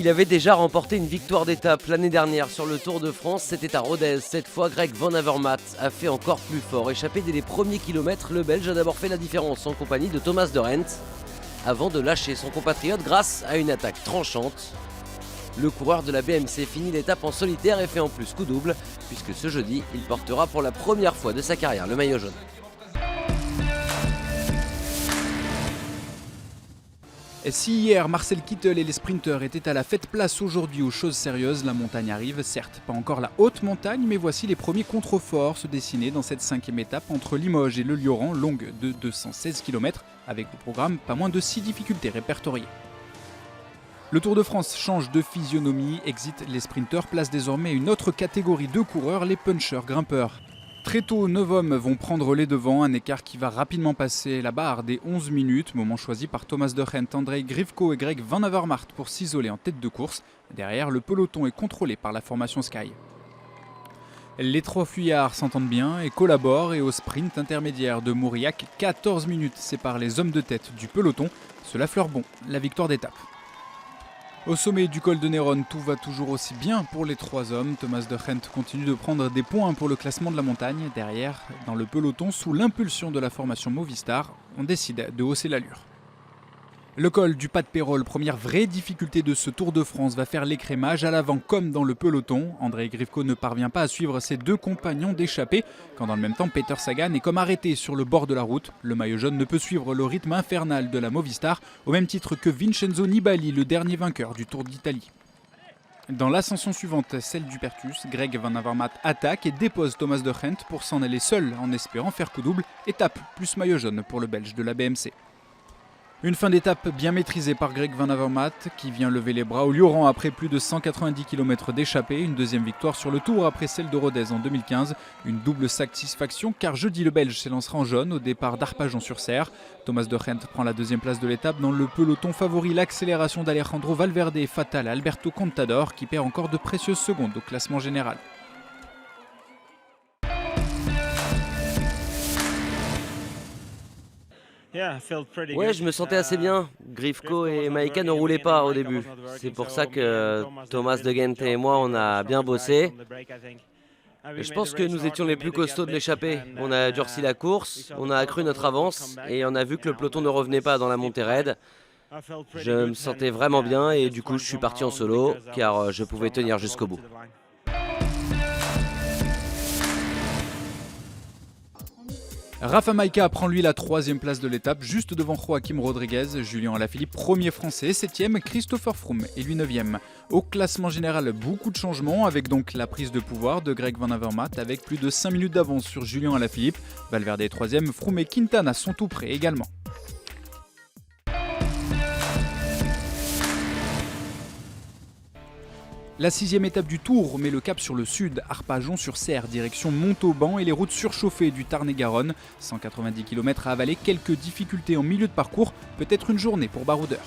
Il avait déjà remporté une victoire d'étape l'année dernière sur le Tour de France, c'était à Rodez. Cette fois, Greg Van Avermaet a fait encore plus fort. Échappé dès les premiers kilomètres, le Belge a d'abord fait la différence en compagnie de Thomas de Gendt, avant de lâcher son compatriote grâce à une attaque tranchante. Le coureur de la BMC finit l'étape en solitaire et fait en plus coup double, puisque ce jeudi, il portera pour la première fois de sa carrière le maillot jaune. Et si hier Marcel Kittel et les sprinteurs étaient à la fête place, aujourd'hui aux choses sérieuses, la montagne arrive, certes pas encore la haute montagne, mais voici les premiers contreforts se dessiner dans cette 5e étape entre Limoges et le Lioran, longue de 216 km, avec au programme pas moins de 6 difficultés répertoriées. Le Tour de France change de physionomie, exit les sprinteurs, place désormais une autre catégorie de coureurs, les punchers grimpeurs. Très tôt, 9 hommes vont prendre les devants, un écart qui va rapidement passer la barre des 11 minutes, moment choisi par Thomas de Gendt, Andrej Grivko et Greg Van Avermaet pour s'isoler en tête de course. Derrière, le peloton est contrôlé par la formation Sky. Les 3 fuyards s'entendent bien et collaborent, et au sprint intermédiaire de Mauriac, 14 minutes séparent les hommes de tête du peloton. Cela fleure bon la victoire d'étape. Au sommet du col de Néron, tout va toujours aussi bien pour les 3 hommes. Thomas de Gendt continue de prendre des points pour le classement de la montagne. Derrière, dans le peloton, sous l'impulsion de la formation Movistar, on décide de hausser l'allure. Le col du Pas de Pérol, première vraie difficulté de ce Tour de France, va faire l'écrémage à l'avant comme dans le peloton. Andrej Grivko ne parvient pas à suivre ses 2 compagnons d'échappée, quand dans le même temps Peter Sagan est comme arrêté sur le bord de la route. Le maillot jaune ne peut suivre le rythme infernal de la Movistar, au même titre que Vincenzo Nibali, le dernier vainqueur du Tour d'Italie. Dans l'ascension suivante, celle du Pertus, Greg Van Avermaet attaque et dépose Thomas de Gendt pour s'en aller seul en espérant faire coup double. Étape plus maillot jaune pour le Belge de la BMC. Une fin d'étape bien maîtrisée par Greg Van Avermaet qui vient lever les bras au Lioran après plus de 190 km d'échappée. Une deuxième victoire sur le Tour après celle de Rodez en 2015. Une double satisfaction car jeudi le Belge s'élancera en jaune au départ d'Arpajon-sur-Cère. Thomas de Gendt prend la 2e place de l'étape dans le peloton favori. L'accélération d'Alejandro Valverde est fatale à Alberto Contador qui perd encore de précieuses secondes au classement général. Ouais, je me sentais assez bien. Grivko et Maïka ne roulaient pas au début. C'est pour ça que Thomas de Gendt et moi, on a bien bossé. Et je pense que nous étions les plus costauds de l'échappée. On a durci la course, on a accru notre avance et on a vu que le peloton ne revenait pas dans la montée raide. Je me sentais vraiment bien et du coup, je suis parti en solo car je pouvais tenir jusqu'au bout. Rafa Maïka prend lui la 3e place de l'étape, juste devant Joaquim Rodriguez. Julien Alaphilippe, 1er français, 7e, Christopher Froome est lui 9e. Au classement général, beaucoup de changements, avec donc la prise de pouvoir de Greg Van Avermaet, avec plus de 5 minutes d'avance sur Julien Alaphilippe. Valverde est 3e, Froome et Quintana sont tout près également. La 6e étape du Tour met le cap sur le sud, Arpajon-sur-Cère, direction Montauban et les routes surchauffées du Tarn-et-Garonne. 190 km à avaler, quelques difficultés en milieu de parcours, peut-être une journée pour baroudeur.